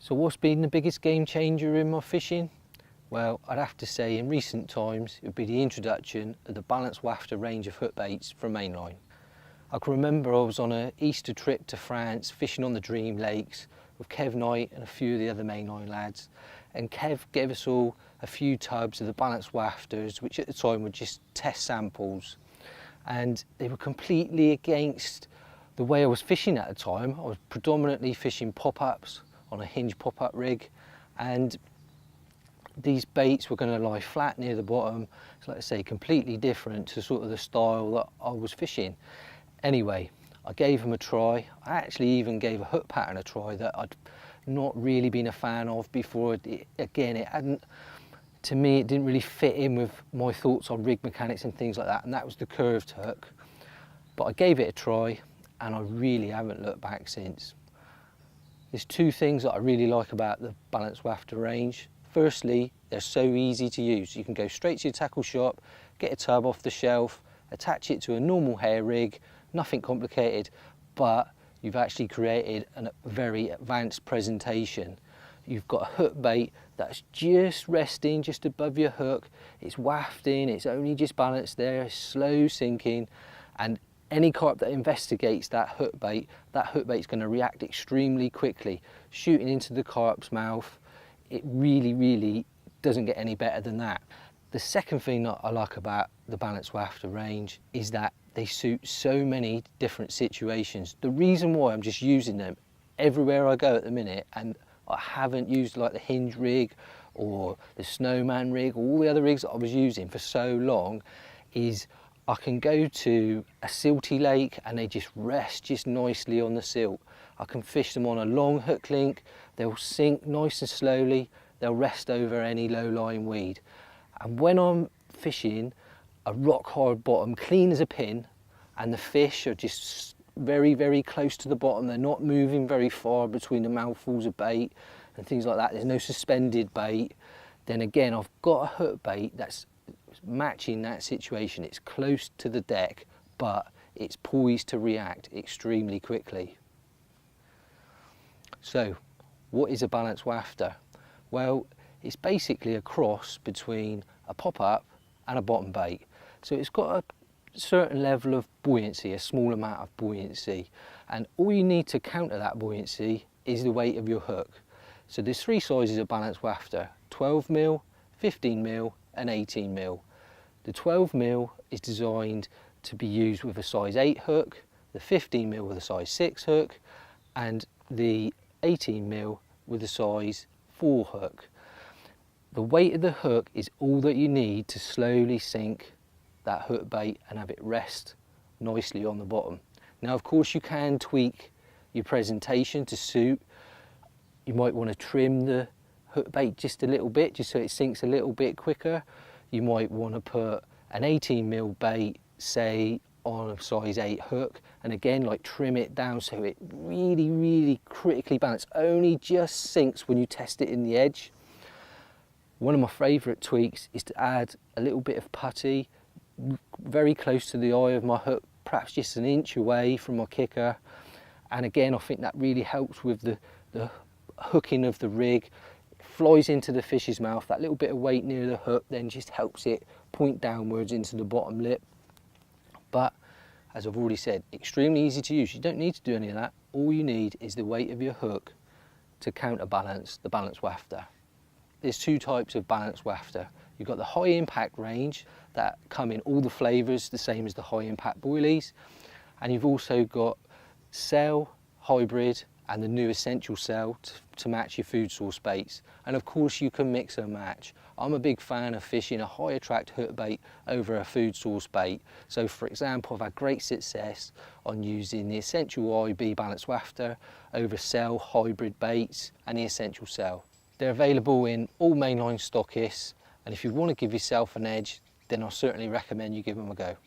So what's been the biggest game changer in my fishing? Well, I'd have to say in recent times it would be the introduction of the balanced wafter range of hook baits from Mainline. I can remember I was on an Easter trip to France fishing on the Dream Lakes with Kev Knight and a few of the other Mainline lads, and Kev gave us all a few tubs of the balanced wafters, which at the time were just test samples, and they were completely against the way I was fishing at the time. I was predominantly fishing pop-ups on a hinge pop-up rig, and these baits were going to lie flat near the bottom. So like I say, completely different to sort of the style that I was fishing. Anyway, I gave them a try. I actually even gave a hook pattern a try that I'd not really been a fan of before. It hadn't, to me, it didn't really fit in with my thoughts on rig mechanics and things like that, and that was the curved hook. But I gave it a try and I really haven't looked back since. There's two things that I really like about the balanced wafter range. Firstly, they're so easy to use. You can go straight to your tackle shop, get a tub off the shelf, attach it to a normal hair rig, nothing complicated, but you've actually created a very advanced presentation. You've got a hook bait that's just resting just above your hook, it's wafting, it's only just balanced there, it's slow sinking, and any carp that investigates that hook bait's going to react extremely quickly, shooting into the carp's mouth. It really doesn't get any better than that. The second thing that I like about the balanced wafter range is that they suit so many different situations. The reason why I'm just using them everywhere I go at the minute, and I haven't used like the hinge rig or the snowman rig or all the other rigs that I was using for so long, is I can go to a silty lake and they just rest just nicely on the silt. I can fish them on a long hook link, they'll sink nice and slowly, they'll rest over any low-lying weed. And when I'm fishing a rock hard bottom, clean as a pin, and the fish are just very close to the bottom, they're not moving very far between the mouthfuls of bait and things like that, there's no suspended bait, then again I've got a hook bait that's matching that situation. It's close to the deck, but it's poised to react extremely quickly. So what is a balanced wafter? Well, it's basically a cross between a pop-up and a bottom bait. So it's got a certain level of buoyancy, a small amount of buoyancy, and all you need to counter that buoyancy is the weight of your hook. So there's three sizes of balanced wafter: 12mm, 15mm and 18mm. The 12mm is designed to be used with a size 8 hook, the 15mm with a size 6 hook, and the 18mm with a size 4 hook. The weight of the hook is all that you need to slowly sink that hook bait and have it rest nicely on the bottom. Now of course you can tweak your presentation to suit. You might want to trim the hook bait just a little bit, just so it sinks a little bit quicker. You might want to put an 18mm bait, say, on a size 8 hook, and again like trim it down so it really critically balanced, only just sinks when you test it in the edge. One of my favourite tweaks is to add a little bit of putty very close to the eye of my hook, perhaps just an inch away from my kicker, and again I think that really helps with the hooking of the rig. Flies into the fish's mouth, that little bit of weight near the hook then just helps it point downwards into the bottom lip. But as I've already said, extremely easy to use. You don't need to do any of that. All you need is the weight of your hook to counterbalance the balanced wafter. There's two types of balanced wafter. You've got the high impact range that come in all the flavours, the same as the high impact boilies, and you've also got cell, hybrid and the new essential cell to match your food source baits. And of course you can mix and match. I'm a big fan of fishing a high attract hook bait over a food source bait. So for example, I've had great success on using the essential IB balanced wafter over cell, hybrid baits and the essential cell. They're available in all Mainline stockists, and if you want to give yourself an edge, then I certainly recommend you give them a go.